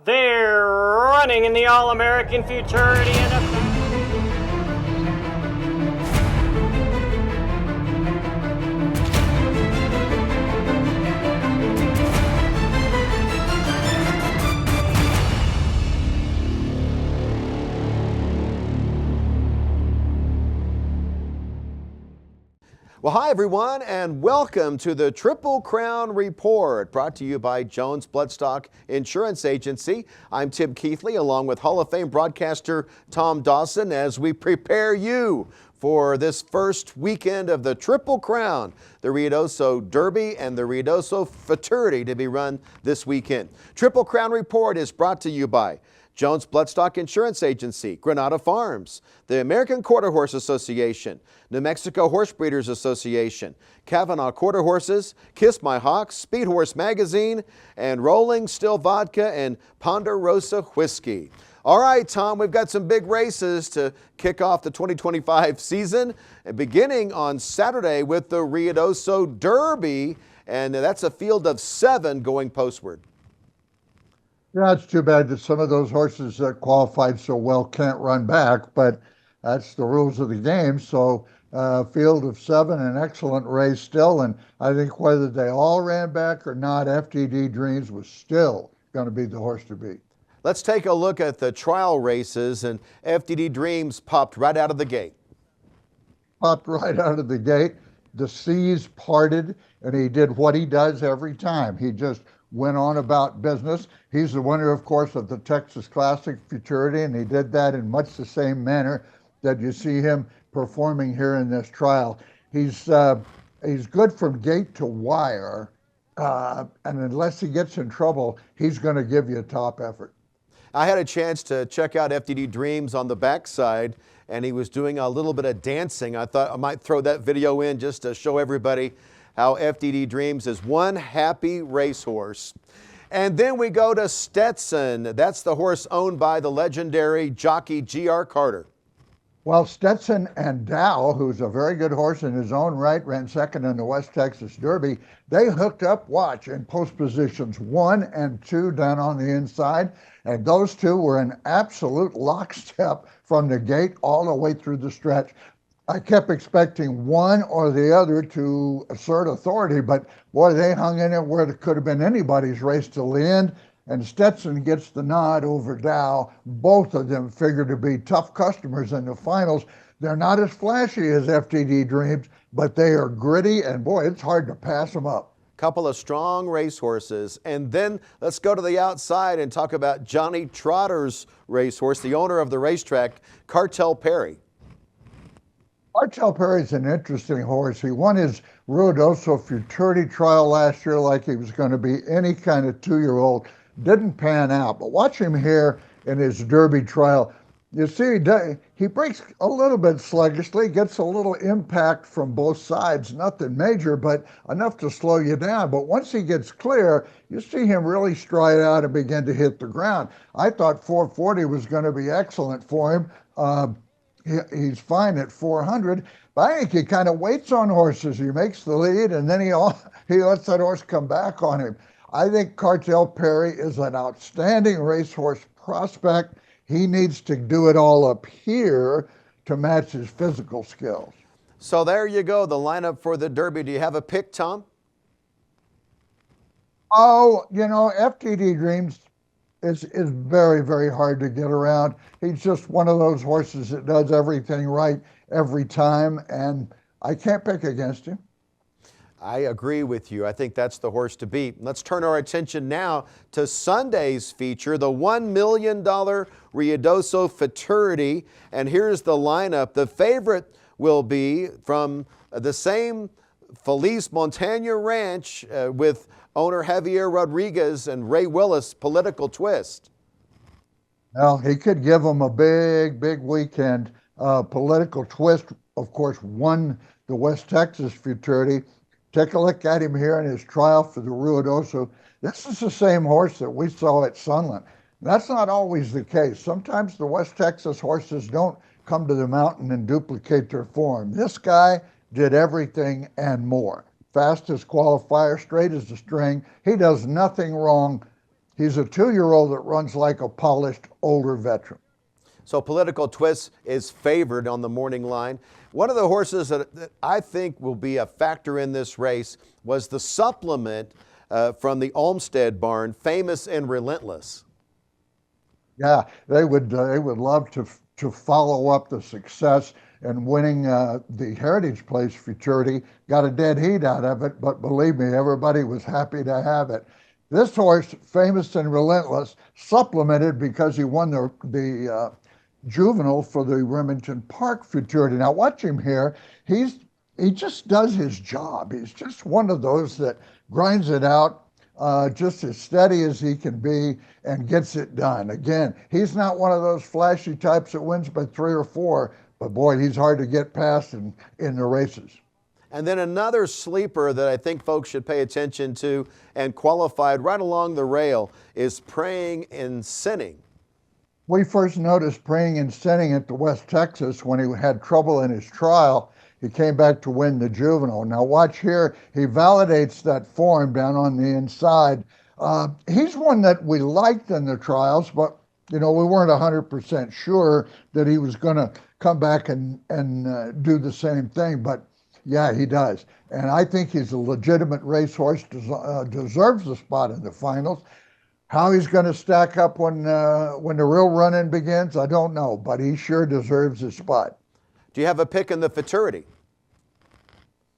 They're running in the All-American Futurity and Well, hi everyone, and welcome to the Triple Crown Report, brought to you by Jones Bloodstock Insurance Agency. I'm Tim Keithley, along with Hall of Fame broadcaster Tom Dawson, as we prepare you for this first weekend of the Triple Crown, the Ruidoso Derby and the Ruidoso Futurity to be run this weekend. Triple Crown Report is brought to you by Jones Bloodstock Insurance Agency, Granada Farms, the American Quarter Horse Association, New Mexico Horse Breeders Association, Kavanaugh Quarter Horses, Kiss My Hawks, Speed Horse Magazine, and Rolling Still Vodka and Ponderosa Whiskey. All right, Tom, we've got some big races to kick off the 2025 season, beginning on Saturday with the Ruidoso Derby, and that's a field of 7 going postward. Yeah, it's too bad that some of those horses that qualified so well can't run back, but that's the rules of the game. So field of 7, an excellent race still, and I think whether they all ran back or not, FTD Dreams was still going to be the horse to beat. Let's take a look at the trial races, and FTD Dreams popped right out of the gate. Popped right out of the gate. The seas parted, and he did what he does every time. He just went on about business. He's the winner, of course, of the Texas Classic Futurity, and he did that in much the same manner that you see him performing here in this trial. He's good from gate to wire, and unless he gets in trouble, he's going to give you a top effort. I had a chance to check out FTD Dreams on the backside, and he was doing a little bit of dancing. I thought I might throw that video in just to show everybody how FTD Dreams is one happy racehorse. And then we go to Stetson. That's the horse owned by the legendary jockey G.R. Carter. Well, Stetson and Dow, who's a very good horse in his own right, ran second in the West Texas Derby. They hooked up, watch, in post positions 1 and 2 down on the inside. And those two were in absolute lockstep from the gate all the way through the stretch. I kept expecting one or the other to assert authority, but boy, they hung in it where it could have been anybody's race till the end, and Stetson gets the nod over Dow. Both of them figure to be tough customers in the finals. They're not as flashy as FTD Dreams, but they are gritty, and boy, it's hard to pass them up. Couple of strong racehorses. And then let's go to the outside and talk about Johnny Trotter's racehorse, the owner of the racetrack, Cartel Perry. Cartel Perry's an interesting horse. He won his Ruidoso Futurity trial last year like he was going to be any kind of 2-year-old. Didn't pan out, but watch him here in his Derby trial. You see, he breaks a little bit sluggishly, gets a little impact from both sides, nothing major, but enough to slow you down. But once he gets clear, you see him really stride out and begin to hit the ground. I thought 440 was going to be excellent for him. He's fine at 400, but I think he kind of waits on horses. He makes the lead, and then he lets that horse come back on him. I think Cartel Perry is an outstanding racehorse prospect. He needs to do it all up here to match his physical skills. So there you go, the lineup for the Derby. Do you have a pick, Tom? Oh, you know, FTD Dreams is very, very hard to get around. He's just one of those horses that does everything right every time, and I can't pick against him. I agree with you. I think that's the horse to beat. Let's turn our attention now to Sunday's feature, the $1 million Ruidoso Futurity. And here's the lineup. The favorite will be from the same Feliz Montaña Ranch with owner Javier Rodriguez and Ray Willis, Political Twist. Well, he could give them a big, big weekend. Political Twist, of course, won the West Texas Futurity. Take a look at him here in his trial for the Ruidoso. This is the same horse that we saw at Sunland. That's not always the case. Sometimes the West Texas horses don't come to the mountain and duplicate their form. This guy did everything and more. Fast as qualifier, straight as a string. He does nothing wrong. He's a 2-year-old that runs like a polished older veteran. So Political Twist is favored on the morning line. One of the horses that I think will be a factor in this race was the supplement from the Olmsted barn, Famous and Relentless. Yeah, they would love to follow up the success and winning the Heritage Place Futurity. Got a dead heat out of it, but believe me, everybody was happy to have it. This horse, Famous and Relentless, supplemented because he won the juvenile for the Remington Park Futurity. Now watch him here. He just does his job. He's just one of those that grinds it out, just as steady as he can be and gets it done. Again, he's not one of those flashy types that wins by 3 or 4, but boy, he's hard to get past in the races. And then another sleeper that I think folks should pay attention to and qualified right along the rail is Praying and Sinning. We first noticed Praying and Sinning at the West Texas when he had trouble in his trial. He came back to win the juvenile. Now watch here, he validates that form down on the inside. He's one that we liked in the trials, but we weren't 100% sure that he was going to come back and do the same thing. But yeah, he does. And I think he's a legitimate racehorse, deserves a spot in the finals. How he's going to stack up when the real run-in begins, I don't know, but he sure deserves a spot. Do you have a pick in the Futurity?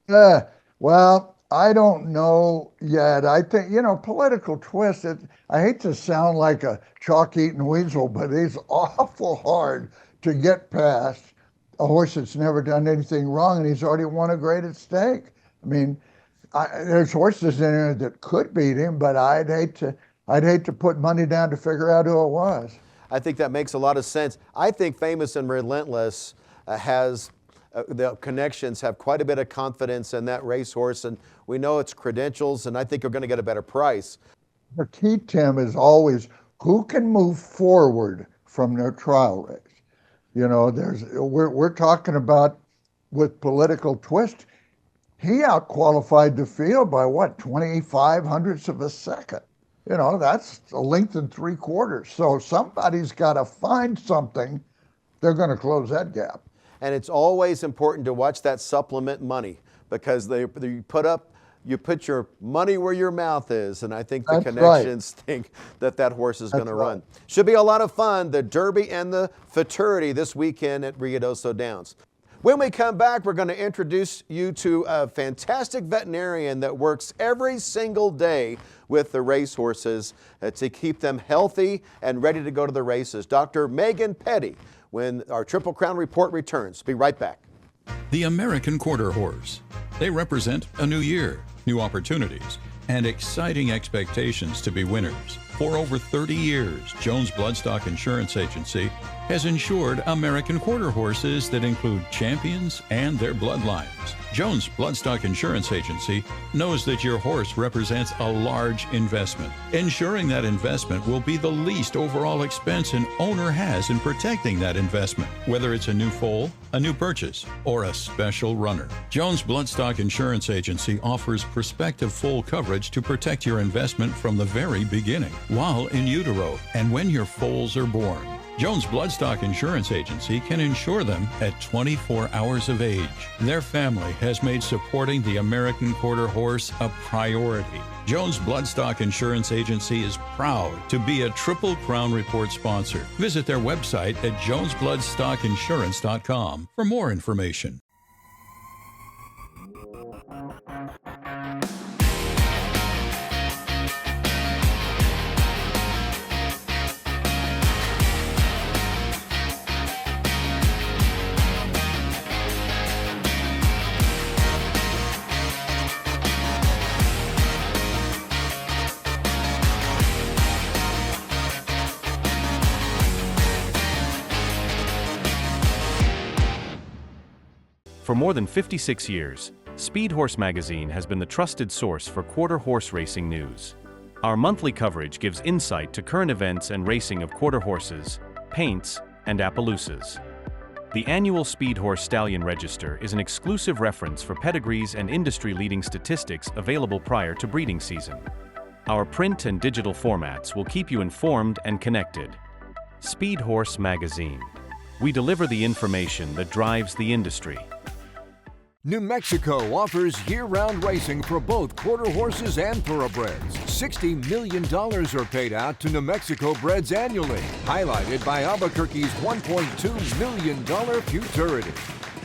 Well, I don't know yet. I think, Political Twist, I hate to sound like a chalk-eating weasel, but he's awful hard to get past a horse that's never done anything wrong, and he's already won a graded stake. I mean, there's horses in there that could beat him, but I'd hate to put money down to figure out who it was. I think that makes a lot of sense. I think Famous and Relentless has the connections, have quite a bit of confidence in that racehorse, and we know its credentials, and I think you're going to get a better price. The key, Tim, is always who can move forward from their trial race. We're talking about with Political Twist, he outqualified the field by 25 hundredths of a second. That's a length and 3/4. So somebody's got to find something. They're going to close that gap. And it's always important to watch that supplement money, because you put your money where your mouth is, and I think the connections think that horse is going to run. Should be a lot of fun, the Derby and the Futurity this weekend at Ruidoso Downs. When we come back, we're going to introduce you to a fantastic veterinarian that works every single day with the racehorses to keep them healthy and ready to go to the races. Dr. Megan Petty, when our Triple Crown Report returns. Be right back. The American Quarter Horse. They represent a new year, new opportunities, and exciting expectations to be winners. For over 30 years, Jones Bloodstock Insurance Agency has insured American quarter horses that include champions and their bloodlines. Jones Bloodstock Insurance Agency knows that your horse represents a large investment. Ensuring that investment will be the least overall expense an owner has in protecting that investment, whether it's a new foal, a new purchase, or a special runner. Jones Bloodstock Insurance Agency offers prospective full coverage to protect your investment from the very beginning, while in utero and when your foals are born. Jones Bloodstock Insurance Agency can insure them at 24 hours of age. Their family has made supporting the American Quarter Horse a priority. Jones Bloodstock Insurance Agency is proud to be a Triple Crown Report sponsor. Visit their website at jonesbloodstockinsurance.com for more information. For more than 56 years, Speed Horse Magazine has been the trusted source for quarter horse racing news. Our monthly coverage gives insight to current events and racing of quarter horses, paints, and Appaloosas. The annual Speed Horse Stallion Register is an exclusive reference for pedigrees and industry-leading statistics available prior to breeding season. Our print and digital formats will keep you informed and connected. Speed Horse Magazine. We deliver the information that drives the industry. New Mexico offers year-round racing for both quarter horses and thoroughbreds. $60 million are paid out to New Mexico breds annually, highlighted by Albuquerque's $1.2 million futurity.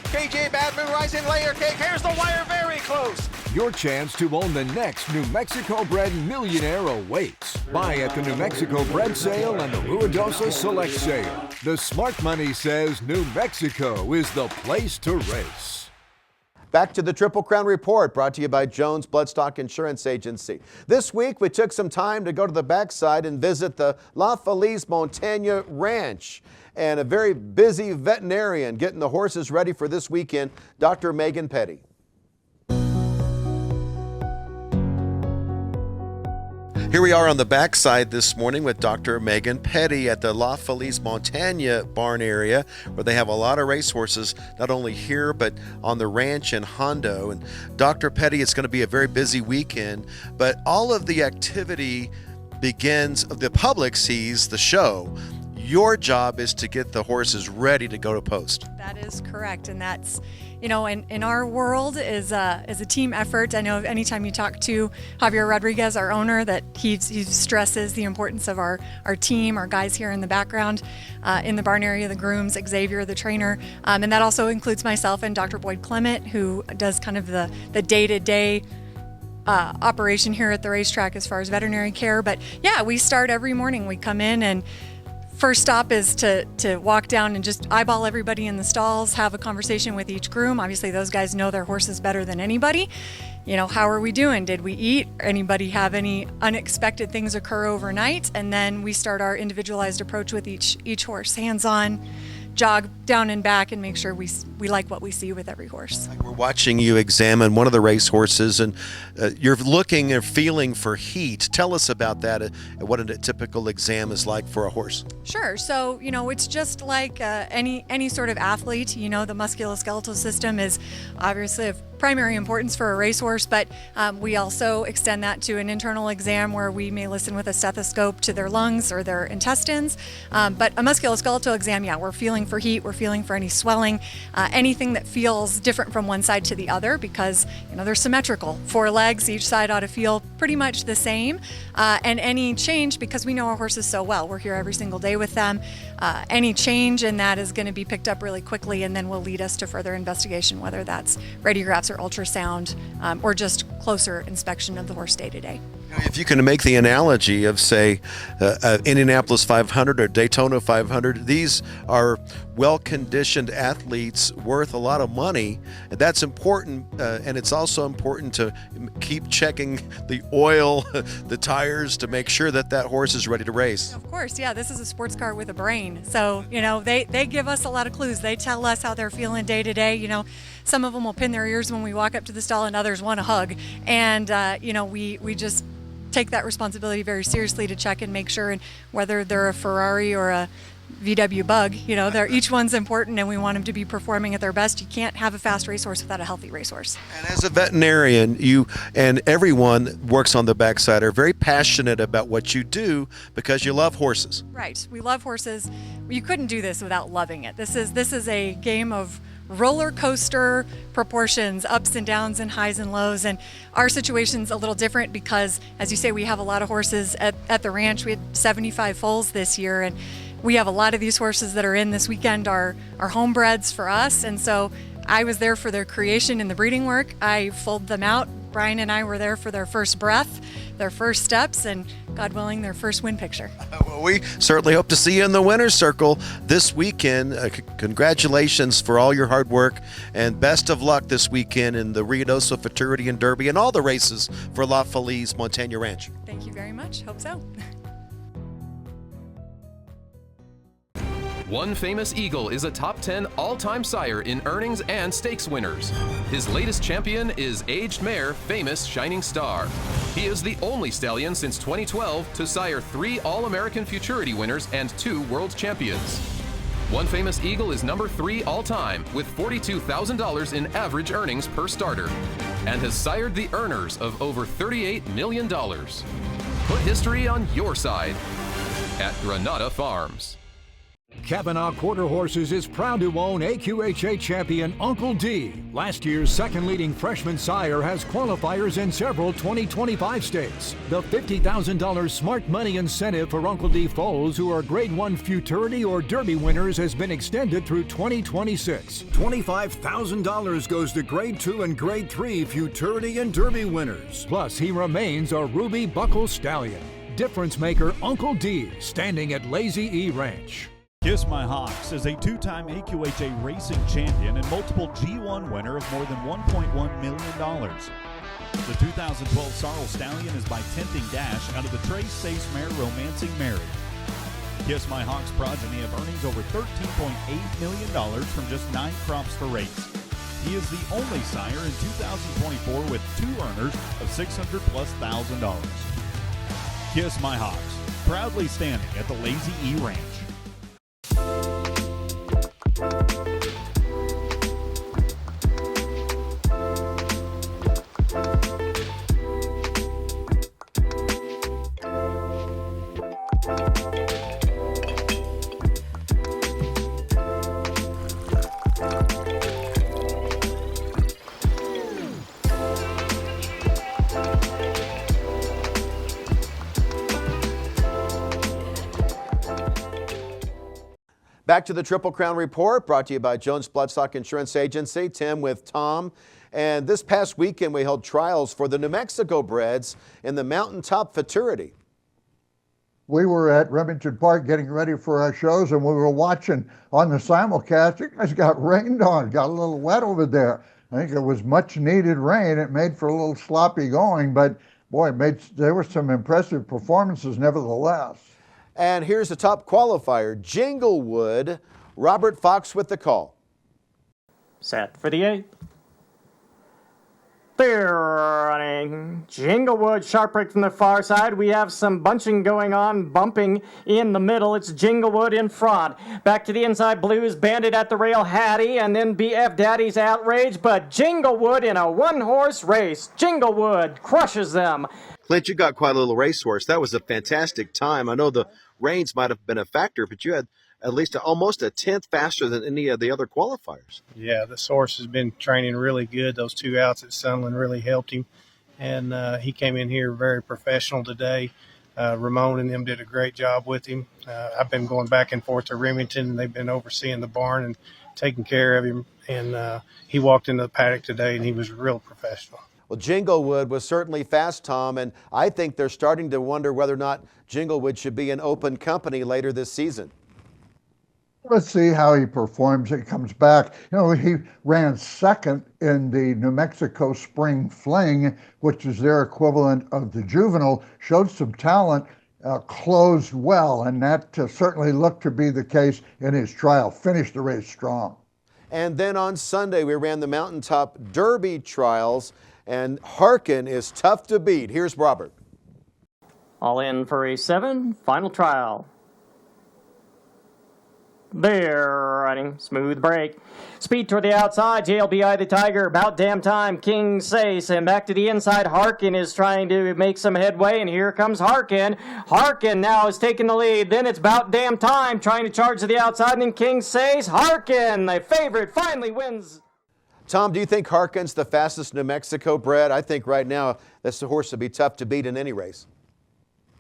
KJ Badman rising layer cake. Here's the wire very close. Your chance to own the next New Mexico bred millionaire awaits. Buy at the New Mexico Bred Sale and the Ruidoso Select Sale. The smart money says New Mexico is the place to race. Back to the Triple Crown Report, brought to you by Jones Bloodstock Insurance Agency. This week, we took some time to go to the backside and visit the La Feliz Montaña Ranch. And a very busy veterinarian getting the horses ready for this weekend, Dr. Megan Petty. Here we are on the backside this morning with Dr. Megan Petty at the La Feliz Montaña barn area, where they have a lot of racehorses, not only here, but on the ranch in Hondo. And Dr. Petty, it's going to be a very busy weekend, but all of the activity begins, the public sees the show. Your job is to get the horses ready to go to post. That is correct, and that's, you know, in our world is a team effort. I know anytime you talk to Javier Rodriguez, our owner, that he stresses the importance of our team, our guys here in the background, in the barn area, the grooms, Xavier, the trainer, and that also includes myself and Dr. Boyd Clement, who does kind of the day-to-day operation here at the racetrack as far as veterinary care. But yeah, we start every morning. We come in, and first stop is to walk down and just eyeball everybody in the stalls, have a conversation with each groom. Obviously, those guys know their horses better than anybody. You know, how are we doing? Did we eat? Anybody have any unexpected things occur overnight? And then we start our individualized approach with each horse, hands-on, jog down and back, and make sure we like what we see with every horse. We're watching you examine one of the race horses, and you're looking and feeling for heat. Tell us about that, what a typical exam is like for a horse. Sure. So, you know, it's just like any sort of athlete. You know, the musculoskeletal system is obviously of primary importance for a racehorse, but we also extend that to an internal exam where we may listen with a stethoscope to their lungs or their intestines. But a musculoskeletal exam, yeah, we're feeling for heat, we're feeling for any swelling, anything that feels different from one side to the other, because, you know, they're symmetrical. 4 legs, each side ought to feel pretty much the same. And any change, because we know our horses so well, we're here every single day with them, any change in that is going to be picked up really quickly, and then will lead us to further investigation, whether that's radiographs or ultrasound, or just closer inspection of the horse day to day. If you can make the analogy of, say, Indianapolis 500 or Daytona 500, these are well-conditioned athletes worth a lot of money, and that's important, and it's also important to keep checking the oil, the tires, to make sure that horse is ready to race. Of course, yeah, this is a sports car with a brain, so, you know, they give us a lot of clues. They tell us how they're feeling day to day. You know, some of them will pin their ears when we walk up to the stall, and others want a hug, and you know, we just take that responsibility very seriously to check and make sure, and whether they're a Ferrari or a VW Bug, you know, each one's important, and we want them to be performing at their best. You can't have a fast racehorse without a healthy racehorse. And as a veterinarian, you and everyone that works on the backside are very passionate about what you do because you love horses. Right. We love horses. You couldn't do this without loving it. This is a game of roller coaster proportions, ups and downs and highs and lows, and our situation's a little different because, as you say, we have a lot of horses at the ranch. We had 75 foals this year, and we have a lot of these horses that are in this weekend are homebreds for us, and so I was there for their creation and the breeding work. I foaled them out. Brian and I were there for their first breath, their first steps, and God willing, their first win picture. Well, we certainly hope to see you in the winner's circle this weekend. Congratulations for all your hard work, and best of luck this weekend in the Ruidoso Futurity and Derby and all the races for La Feliz Montaña Ranch. Thank you very much. Hope so. One Famous Eagle is a top 10 all-time sire in earnings and stakes winners. His latest champion is aged mare Famous Shining Star. He is the only stallion since 2012 to sire 3 All-American Futurity winners and 2 world champions. One Famous Eagle is number 3 all-time with $42,000 in average earnings per starter, and has sired the earners of over $38 million. Put history on your side at Granada Farms. Kavanaugh Quarter Horses is proud to own AQHA champion Uncle D. Last year's second leading freshman sire has qualifiers in several 2025 states. The $50,000 smart money incentive for Uncle D foals who are Grade 1 Futurity or Derby winners has been extended through 2026. $25,000 goes to Grade 2 and Grade 3 Futurity and Derby winners. Plus, he remains a Ruby Buckle Stallion. Difference maker Uncle D, standing at Lazy E Ranch. Kiss My Hawks is a two-time AQHA racing champion and multiple G1 winner of more than $1.1 million. The 2012 Sorrel Stallion is by tenthing dash out of the Trace Sace mare Romancing Mary. Kiss My Hawks progeny have earnings over $13.8 million from just 9 crops for race. He is the only sire in 2024 with 2 earners of $600,000+. Kiss My Hawks, proudly standing at the Lazy E Ranch. Back to the Triple Crown Report, brought to you by Jones Bloodstock Insurance Agency. Tim with Tom. And this past weekend, we held trials for the New Mexico breds in the Mountaintop Futurity. We were at Remington Park getting ready for our shows, and we were watching on the simulcast. It guys got rained on, got a little wet over there. I think it was much needed rain. It made for a little sloppy going, but boy, there were some impressive performances nevertheless. And here's the top qualifier, Jinglewood. Robert Fox with the call. Set for the 8th. They're running. Jinglewood, sharp break from the far side. We have some bunching going on, bumping in the middle. It's Jinglewood in front. Back to the inside, Blues, Bandit at the rail, Hattie, and then BF Daddy's Outrage. But Jinglewood in a one-horse race. Jinglewood crushes them. Clint, you got quite a little racehorse. That was a fantastic time. I know the rains might have been a factor, but you had at least almost a tenth faster than any of the other qualifiers. Yeah, this horse has been training really good. Those 2 outs at Sunland really helped him, and he came in here very professional today. Ramon and them did a great job with him. I've been going back and forth to Remington, and they've been overseeing the barn and taking care of him, and he walked into the paddock today, and he was real professional. Well, Jinglewood was certainly fast, Tom, and I think they're starting to wonder whether or not Jinglewood should be in open company later this season. Let's see how he performs. He comes back. You know, he ran second in the New Mexico Spring Fling, which is their equivalent of the juvenile, showed some talent, closed well, and that certainly looked to be the case in his trial. Finished the race strong. And then on Sunday, we ran the Mountaintop Derby trials, and Harkin is tough to beat. Here's Robert. All in for a 7, final trial. They're running. Smooth break. Speed toward the outside. JLBI the Tiger. About damn time. King Sace. And back to the inside. Harkin is trying to make some headway. And here comes Harkin. Harkin now is taking the lead. Then it's about damn time. Trying to charge to the outside. And then King Sace. Harkin, the favorite, finally wins. Tom, do you think Harkin's the fastest New Mexico bred? I think right now that's the horse to be tough to beat in any race.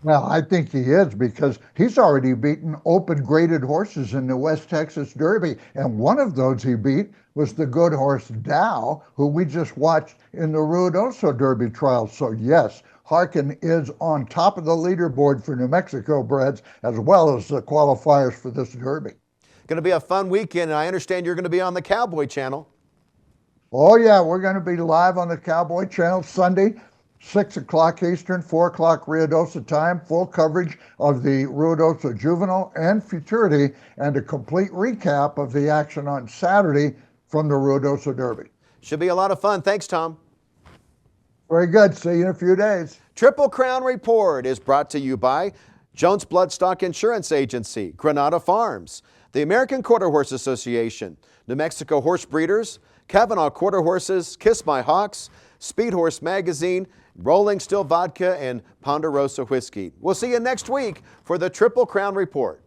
Well, I think he is, because he's already beaten open graded horses in the West Texas Derby. And one of those he beat was the good horse Dow, who we just watched in the Ruidoso Derby trial. So yes, Harkin is on top of the leaderboard for New Mexico breds, as well as the qualifiers for this Derby. Going to be a fun weekend, and I understand you're going to be on the Cowboy Channel. Oh yeah, we're going to be live on the Cowboy Channel Sunday, 6 o'clock Eastern, 4 o'clock Ruidoso time, full coverage of the Ruidoso Juvenile and Futurity, and a complete recap of the action on Saturday from the Ruidoso Derby. Should be a lot of fun. Thanks, Tom. Very good. See you in a few days. Triple Crown Report is brought to you by Jones Bloodstock Insurance Agency, Granada Farms, the American Quarter Horse Association, New Mexico Horse Breeders, Kavanaugh Quarter Horses, Kiss My Hawks, Speed Horse Magazine, Rolling Still Vodka, and Ponderosa Whiskey. We'll see you next week for the Triple Crown Report.